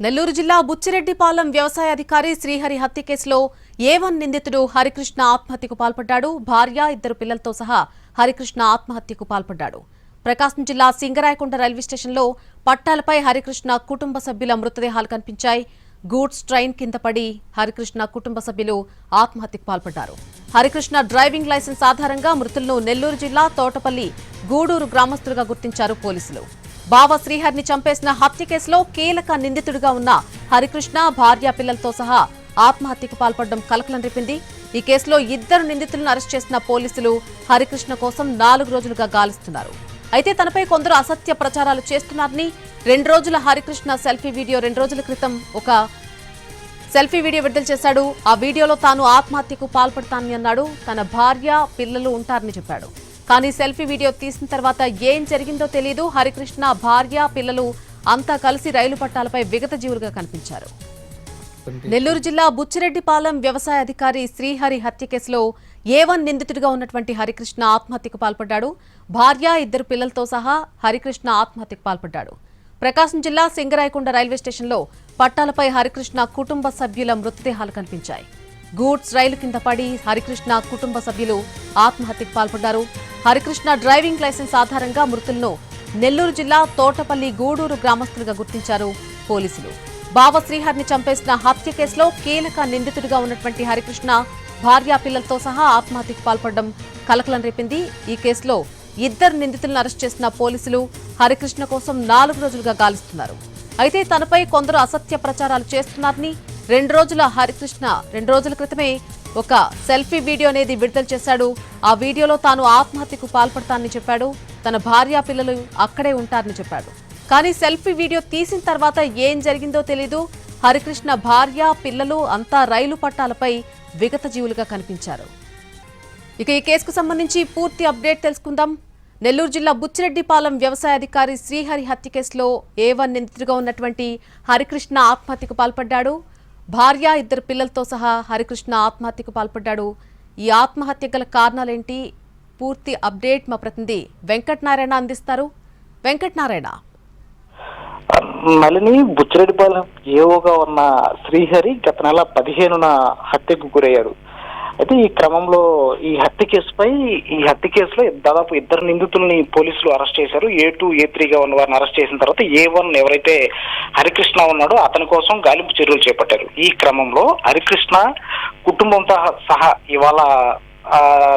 నెల్లూరు జిల్లా బుచ్చిరెడ్డిపాలెం వ్యవసాయ అధికారి శ్రీహరి హత్య కేసులో A1 నిందితుడు హరికృష్ణ ఆత్మహత్యకు పాల్పడ్డాడు. భార్య, ఇద్దరు పిల్లలతో సహా హరికృష్ణ ఆత్మహత్యకు పాల్పడ్డాడు. ప్రకాశం జిల్లా సింగరాయకొండ రైల్వే స్టేషన్లో పట్టాలపై హరికృష్ణ కుటుంబ సభ్యుల మృతదేహాలు కనిపించాయి. గూడ్స్ ట్రైన్ కింద పడి హరికృష్ణ కుటుంబ సభ్యులు ఆత్మహత్యకు పాల్పడ్డారు. హరికృష్ణ డ్రైవింగ్ లైసెన్స్ ఆధారంగా మృతులను నెల్లూరు జిల్లా తోటపల్లి గూడూరు గ్రామస్తులుగా గుర్తించారు పోలీసులు. బావ శ్రీహరిని చంపేసిన హత్య కేసులో కీలక నిందితుడిగా ఉన్న హరికృష్ణ భార్య, పిల్లలతో సహా ఆత్మహత్యకు పాల్పడడం కలకలం రేపింది. ఈ కేసులో ఇద్దరు నిందితులను అరెస్ట్ చేసిన పోలీసులు హరికృష్ణ కోసం 4 రోజులుగా గాలిస్తున్నారు. అయితే తనపై కొందరు అసత్య ప్రచారాలు చేస్తున్నారని, 2 రోజుల హరికృష్ణ సెల్ఫీ వీడియో 2 రోజుల క్రితం ఒక సెల్ఫీ వీడియో విడుదల చేశాడు. ఆ వీడియోలో తాను ఆత్మహత్యకు పాల్పడతానని అన్నాడు. తన భార్య, పిల్లలు ఉంటారని చెప్పాడు. కానీ సెల్ఫీ వీడియో తీసిన తర్వాత ఏం జరిగిందో తెలియదు. హరికృష్ణ భార్య, పిల్లలు అంతా కలిసి రైలు పట్టాలపై విగత జీవులుగా కనిపించారు. నెల్లూరు జిల్లా బుచ్చిరెడ్డిపాలెం వ్యవసాయ అధికారి శ్రీహరి హత్య కేసులో A1 నిందితుడిగా ఉన్నటువంటి హరికృష్ణ ఆత్మహత్యకు పాల్పడ్డాడు. భార్య, ఇద్దరు పిల్లలతో సహా హరికృష్ణ ఆత్మహత్యకు పాల్పడ్డాడు. ప్రకాశం జిల్లా సింగరాయకొండ రైల్వే స్టేషన్లో పట్టాలపై హరికృష్ణ కుటుంబ సభ్యుల మృతదేహాలు కనిపించాయి. గూడ్స్ రైలు కింద పడి హరికృష్ణ కుటుంబ సభ్యులు ఆత్మహత్యకు పాల్పడ్డారు. హరికృష్ణ డ్రైవింగ్ లైసెన్స్ ఆధారంగా మృతులను నెల్లూరు జిల్లా తోటపల్లి గూడూరు గ్రామస్తులుగా గుర్తించారు పోలీసులు. బావ శ్రీహరిని చంపేసిన హత్య కేసులో కీలక నిందితుడిగా ఉన్నటువంటి హరికృష్ణ భార్య, పిల్లలతో సహా ఆత్మహత్యకు పాల్పడడం కలకలం రేపింది. ఈ కేసులో ఇద్దరు నిందితులను అరెస్ట్ చేసిన పోలీసులు హరికృష్ణ కోసం 4 రోజులుగా గాలిస్తున్నారు. అయితే తనపై కొందరు అసత్య ప్రచారాలు చేస్తున్నారని, 2 రోజుల క్రితమే ఒక సెల్ఫీ వీడియో అనేది విడుదల చేశాడు. ఆ వీడియోలో తాను ఆత్మహత్యకు పాల్పడతానని చెప్పాడు. తన భార్య, పిల్లలు అక్కడే ఉంటారని చెప్పాడు. కానీ సెల్ఫీ వీడియో తీసిన తర్వాత ఏం జరిగిందో తెలీదు. హరికృష్ణ భార్య, పిల్లలు అంతా రైలు పట్టాలపై విగత జీవులుగా కనిపించారు. ఇక ఈ కేసుకు సంబంధించి పూర్తి అప్డేట్ తెలుసుకుందాం. నెల్లూరు జిల్లా బుచ్చిరెడ్డిపాలెం వ్యవసాయ అధికారి శ్రీహరి హత్య కేసులో A1 నిందితుడిగా ఉన్నటువంటి హరికృష్ణ ఆత్మహత్యకు పాల్పడ్డాడు. భార్య, ఇద్దరు పిల్లలతో సహా హరికృష్ణ ఆత్మహత్యకు పాల్పడ్డాడు. ఈ ఆత్మహత్య గల కారణాలేంటి? పూర్తి అప్డేట్ మా ప్రతినిధి వెంకటనారాయణ అందిస్తారు. వెంకటనారాయణ, మళ్ళీ బుచ్చిరెడ్డిపాలెం ఏఓగా ఉన్న శ్రీహరి గత నెల 15న హత్యకు గురయ్యారు. అయితే ఈ క్రమంలో ఈ హత్య కేసులో దాదాపు ఇద్దరు నిందితుల్ని పోలీసులు అరెస్ట్ చేశారు. A2, A3గా ఉన్న వారిని అరెస్ట్ చేసిన తర్వాత A1 ఎవరైతే హరికృష్ణ ఉన్నాడో అతని కోసం గాలింపు చర్యలు చేపట్టారు. ఈ క్రమంలో హరికృష్ణ కుటుంబంతో సహా ఇవాళ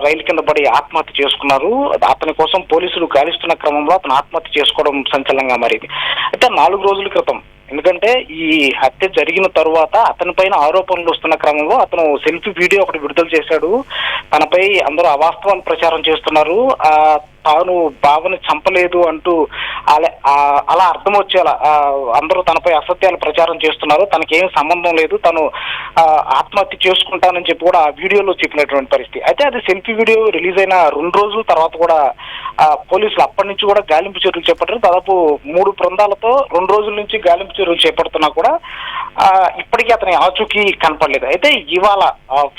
రైలు కింద పడి ఆత్మహత్య చేసుకున్నారు. అతని కోసం పోలీసులు గాలిస్తున్న క్రమంలో అతను ఆత్మహత్య చేసుకోవడం సంచలనంగా మారింది. అయితే 4 రోజుల క్రితం, ఎందుకంటే ఈ హత్య జరిగిన తరువాత అతని పైన ఆరోపణలు వస్తున్న క్రమంలో అతను సెల్ఫీ వీడియో ఒకటి విడుదల చేశాడు. తనపై అందరూ అవాస్తవాలు ప్రచారం చేస్తున్నారు, తాను బావని చంపలేదు అంటూ అలా అర్థం వచ్చేలా అందరూ తనపై అసత్యాలు ప్రచారం చేస్తున్నారు. తనకేం సంబంధం లేదు, తను ఆత్మహత్య చేసుకుంటానని చెప్పి కూడా ఆ వీడియోలో చెప్పినటువంటి పరిస్థితి. అయితే అది సెల్ఫీ వీడియో రిలీజ్ అయిన 2 రోజుల తర్వాత కూడా పోలీసులు అప్పటి నుంచి కూడా గాలింపు చర్యలు చేపట్టారు. దాదాపు 3 బృందాలతో 2 రోజుల నుంచి గాలింపు చర్యలు చేపడుతున్నా కూడా ఇప్పటికీ అతని ఆచూకీ కనపడలేదు. అయితే ఇవాళ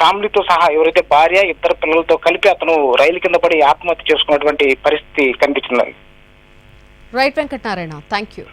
ఫ్యామిలీతో సహా ఎవరైతే భార్య, ఇద్దరు పిల్లలతో కలిపి అతను రైలు కింద పడి ఆత్మహత్య చేసుకున్నటువంటి పరిస్థితి కనిపించింది. Right Venkatanarayana, thank you.